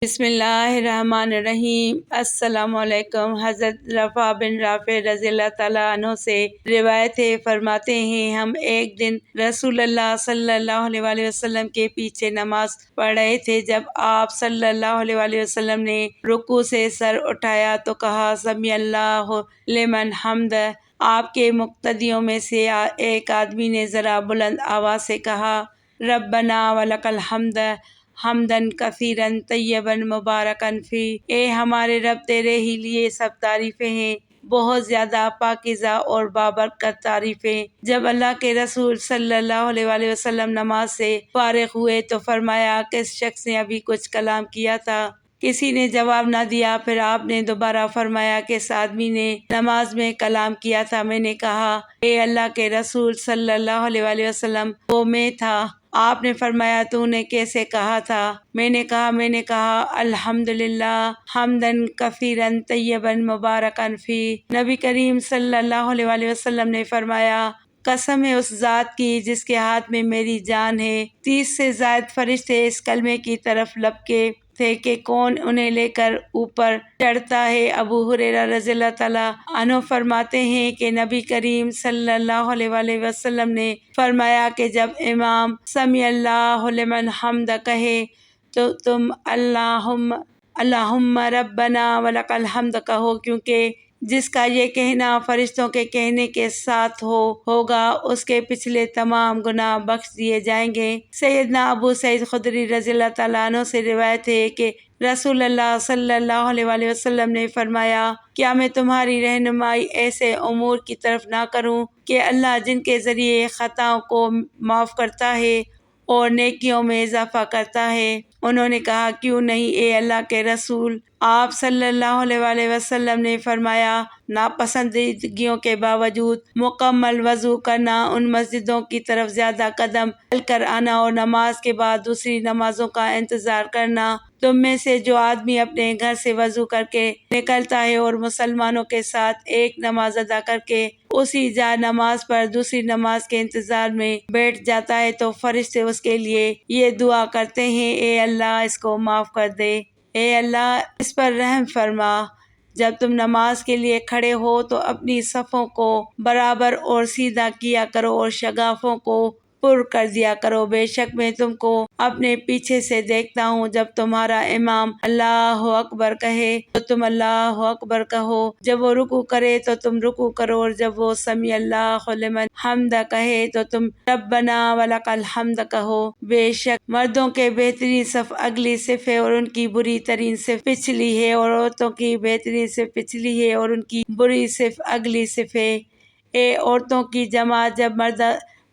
بسم اللہ الرحمن الرحیم۔ السلام علیکم۔ حضرت رفع بن رافع رضی اللہ تعالیٰ عنہ سے روایت ہے، فرماتے ہیں ہم ایک دن رسول اللہ صلی اللہ علیہ وآلہ وسلم کے پیچھے نماز پڑھ رہے تھے۔ جب آپ صلی اللہ علیہ وآلہ وسلم نے رکوع سے سر اٹھایا تو کہا سمیع اللہ لمن حمد۔ آپ کے مقتدیوں میں سے ایک آدمی نے ذرا بلند آواز سے کہا ربنا ولک الحمد حمدن کثیرن طیبن مبارکن فی۔ اے ہمارے رب، تیرے ہی لیے سب تعریفیں ہیں، بہت زیادہ پاکیزہ اور بابرکت تعریفیں۔ جب اللہ کے رسول صلی اللہ علیہ وآلہ وسلم نماز سے فارغ ہوئے تو فرمایا کس شخص نے ابھی کچھ کلام کیا تھا؟ کسی نے جواب نہ دیا۔ پھر آپ نے دوبارہ فرمایا کس آدمی نے نماز میں کلام کیا تھا؟ میں نے کہا اے اللہ کے رسول صلی اللہ علیہ وآلہ وسلم، وہ میں تھا۔ آپ نے فرمایا تو نے کیسے کہا تھا؟ میں نے کہا الحمدللہ حمدن کثیرن طیبن مبارکن فی۔ نبی کریم صلی اللہ علیہ وآلہ وسلم نے فرمایا قسم ہے اس ذات کی جس کے ہاتھ میں میری جان ہے، 30 سے زائد فرشتے اس کلمے کی طرف لپکے تھے کہ کون انہیں لے کر اوپر چڑھتا ہے۔ ابو ہریرہ رضی اللہ تعالیٰ عنہ فرماتے ہیں کہ نبی کریم صلی اللہ علیہ وآلہ وسلم نے فرمایا کہ جب امام سمیع اللہ لمن حمد کہے تو تم اللہم ربنا ولک الحمد کہو، کیونکہ جس کا یہ کہنا فرشتوں کے کہنے کے ساتھ ہوگا اس کے پچھلے تمام گناہ بخش دیے جائیں گے۔ سیدنا ابو سعید خدری رضی اللہ تعالیٰ عنہ سے روایت ہے کہ رسول اللہ صلی اللہ علیہ وآلہ وسلم نے فرمایا کیا میں تمہاری رہنمائی ایسے امور کی طرف نہ کروں کہ اللہ جن کے ذریعے خطاؤں کو معاف کرتا ہے اور نیکیوں میں اضافہ کرتا ہے؟ انہوں نے کہا کیوں نہیں اے اللہ کے رسول۔ آپ صلی اللہ علیہ وآلہ وسلم نے فرمایا ناپسندیدگیوں کے باوجود مکمل وضو کرنا، ان مسجدوں کی طرف زیادہ قدم چل کر آنا اور نماز کے بعد دوسری نمازوں کا انتظار کرنا۔ تم میں سے جو آدمی اپنے گھر سے وضو کر کے نکلتا ہے اور مسلمانوں کے ساتھ ایک نماز ادا کر کے اسی جا نماز پر دوسری نماز کے انتظار میں بیٹھ جاتا ہے تو فرشتے اس کے لیے یہ دعا کرتے ہیں اے اللہ اس کو معاف کر دے، اے اللہ اس پر رحم فرما۔ جب تم نماز کے لیے کھڑے ہو تو اپنی صفوں کو برابر اور سیدھا کیا کرو اور شگافوں کو پر کر دیا کرو، بے شک میں تم کو اپنے پیچھے سے دیکھتا ہوں۔ جب تمہارا امام اللہ اکبر کہے تو تم اللہ اکبر کہو، جب وہ رکوع کرے تو تم رکوع کرو، اور جب وہ سمیع اللہ لمن حمد کہے تو تم ربنا ولک الحمد کہو۔ بے شک مردوں کے بہترین صف اگلی صف ہے اور ان کی بری ترین صف پچھلی ہے، اور عورتوں کی بہترین صف پچھلی ہے اور ان کی بری صف اگلی صف ہے۔ اے عورتوں کی جماعت، جب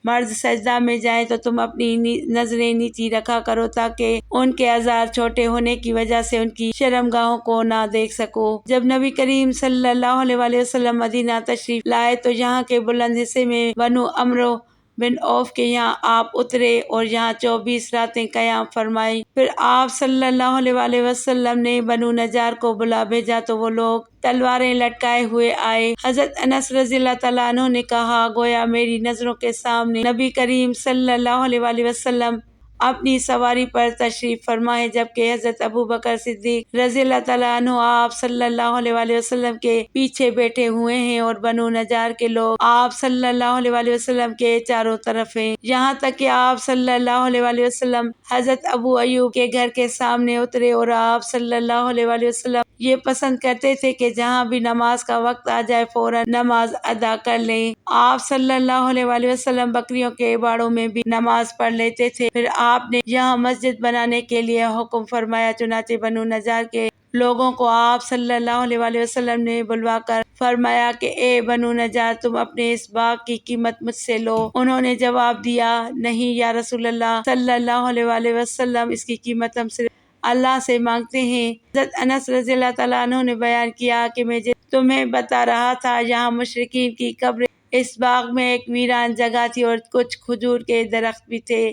مرد سجدہ میں جائیں تو تم اپنی نظریں نیچی رکھا کرو تاکہ ان کے اعضاء چھوٹے ہونے کی وجہ سے ان کی شرمگاہوں کو نہ دیکھ سکو۔ جب نبی کریم صلی اللہ علیہ وآلہ وسلم مدینہ تشریف لائے تو یہاں کے بلند حصے میں بنو عمرو بن عوف کے یہاں آپ اترے اور یہاں 24 راتیں قیام فرمائی۔ پھر آپ صلی اللہ علیہ وآلہ وسلم نے بنو نجار کو بلا بھیجا تو وہ لوگ تلواریں لٹکائے ہوئے آئے۔ حضرت انس رضی اللہ تعالیٰ عنہ نے کہا گویا میری نظروں کے سامنے نبی کریم صلی اللہ علیہ وآلہ وسلم اپنی سواری پر تشریف فرما ہے، جبکہ حضرت ابو بکر صدیق رضی اللہ تعالیٰ عنہ آپ صلی اللہ علیہ وآلہ وسلم کے پیچھے بیٹھے ہوئے ہیں، اور بنو نجار کے لوگ آپ صلی اللہ علیہ وآلہ وسلم کے چاروں طرف ہیں، یہاں تک کہ آپ صلی اللہ علیہ وآلہ وسلم حضرت ابو ایوب کے گھر کے سامنے اترے، اور آپ صلی اللہ علیہ وآلہ وسلم یہ پسند کرتے تھے کہ جہاں بھی نماز کا وقت آ جائے فوراً نماز ادا کر لیں۔ آپ صلی اللہ علیہ وآلہ وسلم بکریوں کے باڑوں میں بھی نماز پڑھ لیتے تھے۔ پھر آپ نے یہاں مسجد بنانے کے لیے حکم فرمایا، چنانچہ بنو نجار کے لوگوں کو آپ صلی اللہ علیہ وآلہ وسلم نے بلوا کر فرمایا کہ اے بنو نجار تم اپنے اس باغ کی قیمت مجھ سے لو۔ انہوں نے جواب دیا نہیں یا رسول اللہ صلی اللہ علیہ وآلہ وسلم، اس کی قیمت ہم صرف اللہ سے مانگتے ہیں۔ حضرت انس رضی اللہ تعالیٰ عنہ نے بیان کیا کہ میں تمہیں بتا رہا تھا یہاں مشرکین کی قبریں، اس باغ میں ایک ویران جگہ تھی اور کچھ کھجور کے درخت بھی تھے۔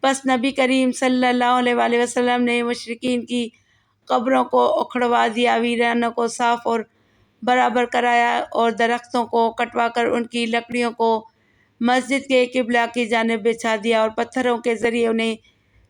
بس نبی کریم صلی اللہ علیہ وآلہ وسلم نے مشرکین کی قبروں کو اکھڑوا دیا، ویرانوں کو صاف اور برابر کرایا اور درختوں کو کٹوا کر ان کی لکڑیوں کو مسجد کے قبلہ کی جانب بچھا دیا اور پتھروں کے ذریعے انہیں